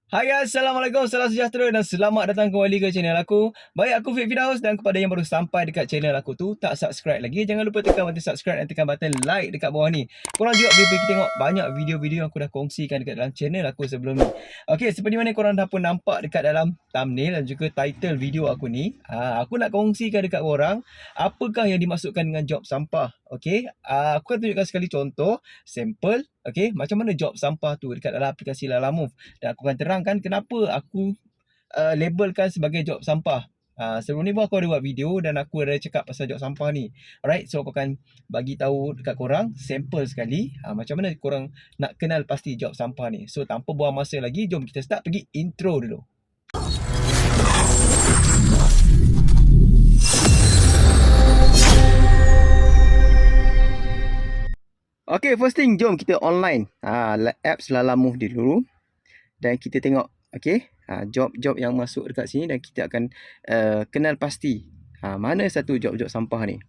Hai guys, Assalamualaikum, salam sejahtera dan selamat datang kembali ke channel aku. Baik, aku Fit Firdaus dan kepada yang baru sampai dekat channel aku tu, tak subscribe lagi, jangan lupa tekan button subscribe dan tekan button like dekat bawah ni. Korang juga boleh pergi tengok banyak video-video yang aku dah kongsikan dekat dalam channel aku sebelum ni. Okey, seperti mana korang dah pun nampak dekat dalam thumbnail dan juga title video aku ni, aku nak kongsikan dekat korang apakah yang dimaksudkan dengan job sampah. Okey, aku akan tunjukkan sekali contoh, sampel, okey, macam mana job sampah tu dekat dalam aplikasi Lalamove. Dan aku akan terangkan kenapa aku labelkan sebagai job sampah. Sebelum ni pun aku ada buat video dan aku ada cakap pasal job sampah ni. Alright, so aku akan bagi tahu dekat korang sampel sekali macam mana korang nak kenal pasti job sampah ni. So tanpa buang masa lagi, jom kita start pergi intro dulu. Okay, first thing, jom kita online. Apps Lalamove dulu. Dan kita tengok, okay, job-job yang masuk dekat sini dan kita akan kenal pasti mana satu job-job sampah ni.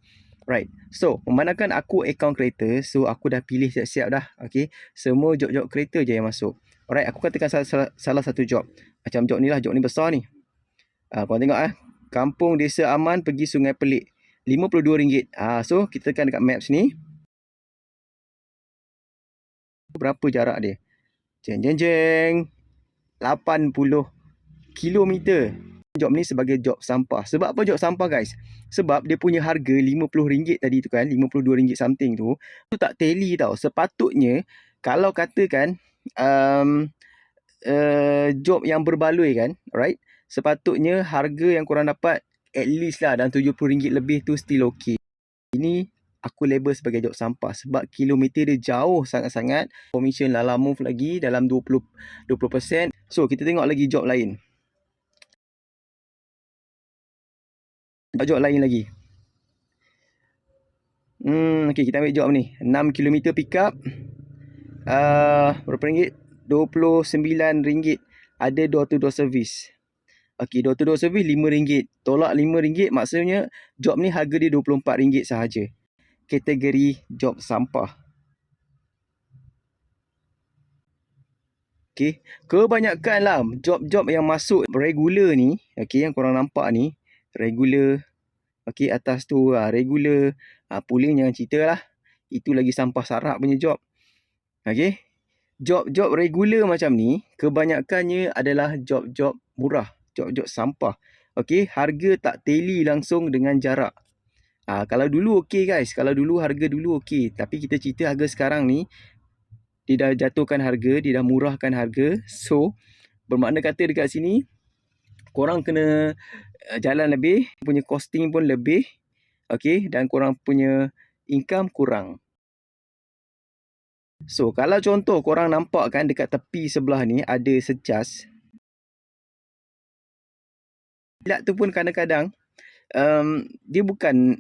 Right, so memandangkan aku account creator, so aku dah pilih siap-siap dah. Okay, semua job-job creator je yang masuk. Alright, aku katakan salah satu job. Macam job ni lah, job ni besar ni. Korang tengok Kampung Desa Aman pergi Sungai Pelik, RM52. So kita tekan dekat maps ni. Berapa jarak dia? Jeng jeng jeng, 80 kilometer. Job ni sebagai job sampah. Sebab apa job sampah guys? Sebab dia punya harga RM50 tadi tu kan, RM52 something tu tak tally tau. Sepatutnya kalau katakan job yang berbaloi kan, right? Sepatutnya harga yang korang dapat at least lah dalam RM70 lebih tu still okay. Ini aku label sebagai job sampah sebab kilometer dia jauh sangat-sangat. Commission Lalamove lagi dalam 20%. So kita tengok lagi job lain. Job lain lagi. Okay, kita ambil job ni. 6 km pick up. Berapa ringgit? RM29. Ada door-to-door service. Okay, door-to-door service RM5. Tolak RM5 maksudnya job ni harga dia RM24 sahaja. Kategori job sampah. Okay, kebanyakan lah job-job yang masuk regular ni, okay, yang korang nampak ni, regular. Okay, atas tu regular. Pooling jangan cerita lah. Itu lagi sampah sarap punya job. Okay, job-job regular macam ni, kebanyakannya adalah job-job murah. Job-job sampah. Okay, harga tak tally langsung dengan jarak. Kalau dulu okey guys, kalau dulu harga dulu okey, tapi kita cerita harga sekarang ni dia dah jatuhkan harga, dia dah murahkan harga. So bermakna kata dekat sini korang kena jalan lebih, punya costing pun lebih, okey, dan korang punya income kurang. So kalau contoh korang nampak kan dekat tepi sebelah ni ada secas. Kilat tu pun kadang-kadang dia bukan,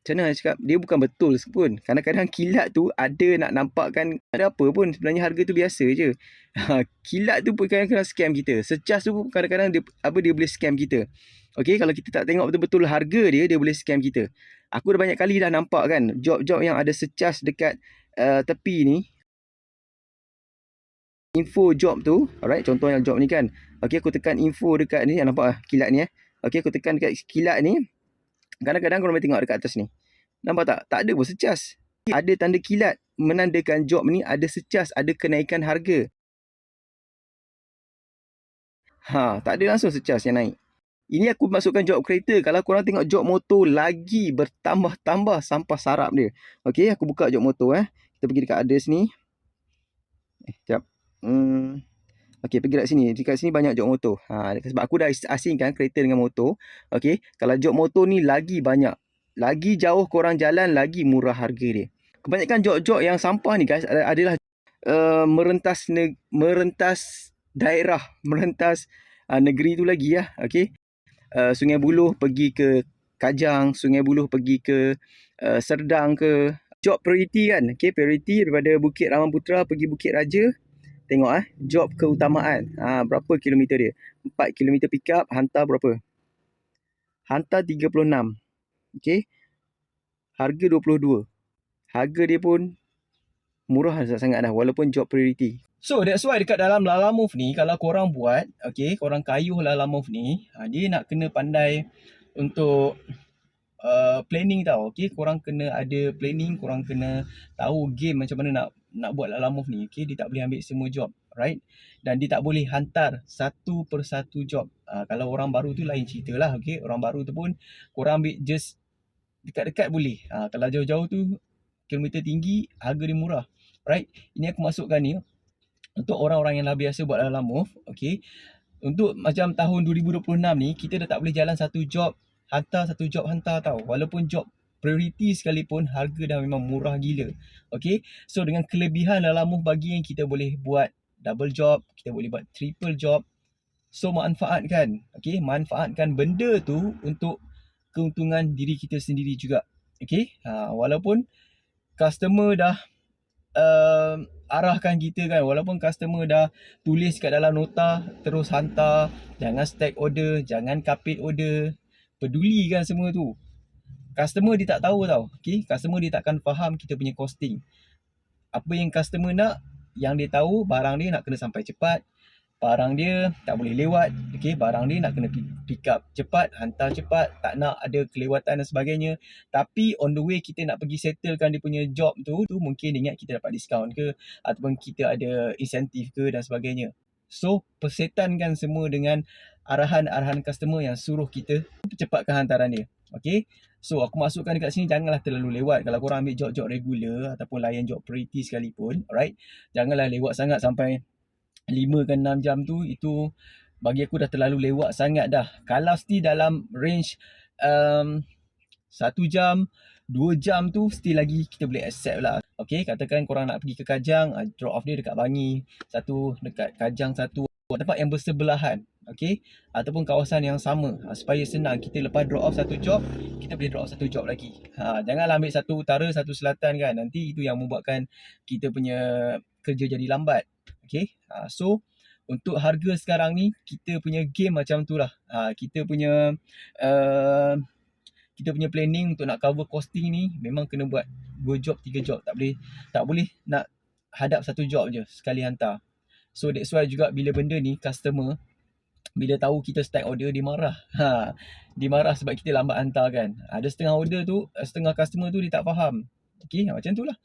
macam mana nak cakap, dia bukan betul pun. Kadang-kadang kilat tu ada nak nampakkan ada apa pun, sebenarnya harga tu biasa je. Kilat tu pun kadang-kadang scam kita. Secas tu pun kadang-kadang dia boleh scam kita. Okey, kalau kita tak tengok betul-betul harga dia boleh scam kita. Aku dah banyak kali dah nampak kan job-job yang ada secas dekat tepi ni. Info job tu, alright, contoh yang job ni kan. Okey, aku tekan info dekat ni, nampak kilat ni Okey, aku tekan dekat kilat ni. Kadang-kadang korang boleh tengok dekat atas ni. Nampak tak? Tak ada pun secas. Ada tanda kilat menandakan job ni ada secas, ada kenaikan harga. Tak ada langsung secas yang naik. Ini aku masukkan job creator. Kalau korang tengok job motor lagi bertambah-tambah sampah sarap dia. Okey, aku buka job motor Kita pergi dekat others ni. Sekejap. Okey, pergi dekat sini. Dekat sini banyak job motor. Sebab aku dah asingkan kereta dengan motor. Okey, kalau job motor ni lagi banyak. Lagi jauh korang jalan, lagi murah harga dia. Kebanyakan job-job yang sampah ni guys adalah merentas daerah, merentas negeri tu lagi Okey. Sungai Buloh pergi ke Kajang, Sungai Buloh pergi ke Serdang ke. Job priority kan. Okey, priority daripada Bukit Ramamputra pergi Bukit Raja. Tengok job keutamaan. Berapa kilometer dia? 4 kilometer pick up, hantar berapa? Hantar 36. Okey. Harga 22. Harga dia pun murah sangat dah walaupun job priority. So that's why dekat dalam Lalamove ni, kalau korang buat, okay, korang kayuh Lalamove ni, dia nak kena pandai untuk planning tau. Okay, korang kena ada planning, korang kena tahu game macam mana nak buat Lalamove ni. Okay, dia tak boleh ambil semua job, right? Dan dia tak boleh hantar satu persatu job. Kalau orang baru tu lain cerita lah. Okay, orang baru tu pun korang ambil just dekat-dekat boleh. Kalau jauh-jauh tu kilometer tinggi, harga dia murah, right? Ini aku masukkan ni untuk orang-orang yang dah biasa buat Lalamove. Okay, untuk macam tahun 2026 ni, kita dah tak boleh jalan satu job hantar tau. Walaupun job priority sekalipun, harga dah memang murah gila. Okay, so dengan kelebihan Lalamove bagi yang kita boleh buat double job, kita boleh buat triple job. So manfaatkan, okay, manfaatkan benda tu untuk keuntungan diri kita sendiri juga. Okay, walaupun customer dah arahkan kita kan, walaupun customer dah tulis kat dalam nota terus hantar, jangan stack order, jangan kapit order, pedulikan semua tu. Customer dia tak tahu tau. Okay, customer dia takkan faham kita punya costing. Apa yang customer nak, yang dia tahu barang dia nak kena sampai cepat, barang dia tak boleh lewat. Okay, barang dia nak kena pick up cepat, hantar cepat, tak nak ada kelewatan dan sebagainya. Tapi on the way kita nak pergi settlekan dia punya job tu mungkin dia ingat kita dapat diskaun ke, ataupun kita ada insentif ke dan sebagainya. So persetankan semua dengan arahan-arahan customer yang suruh kita cepatkan hantaran dia. Okay, so aku masukkan dekat sini, janganlah terlalu lewat. Kalau korang ambil job-job regular ataupun layan job priority sekalipun, alright, janganlah lewat sangat sampai 5 ke 6 jam tu. Itu bagi aku dah terlalu lewat sangat dah. Kalau still dalam range 1 jam, 2 jam tu still lagi kita boleh accept lah. Okay, katakan korang nak pergi ke Kajang, drop off dia dekat Bangi, satu dekat Kajang, satu tempat yang bersebelahan. Okay, ataupun kawasan yang sama, supaya senang kita lepas drop off satu job, kita boleh drop off satu job lagi. Janganlah ambil satu utara, satu selatan kan, nanti itu yang membuatkan kita punya kerja jadi lambat. Okay, so untuk harga sekarang ni, kita punya game macam tu lah. Kita punya planning untuk nak cover costing ni memang kena buat 2 job, 3 job. Tak boleh nak hadap satu job je sekali hantar. So that's why juga bila benda ni, customer bila tahu kita stack order, dia marah. Dia marah sebab kita lambat hantar kan. Ada setengah order tu, setengah customer tu dia tak faham. Okay, macam tu lah.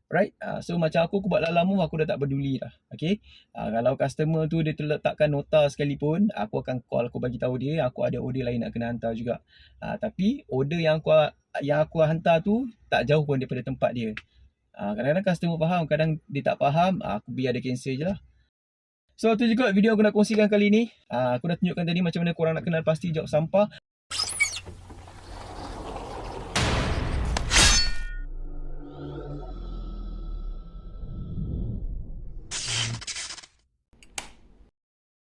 Right, so macam aku buat Lalamove, aku dah tak peduli dah. Okay, kalau customer tu dia terletakkan nota sekalipun, aku akan call, aku bagi tahu dia aku ada order lain nak kena hantar juga. Tapi order yang aku hantar tu tak jauh pun daripada tempat dia. Kadang-kadang customer faham, kadang dia tak faham, aku biar dia cancel je lah. So tu juga video aku nak kongsikan kali ni. Aku dah tunjukkan tadi macam mana korang nak kenal pasti job sampah.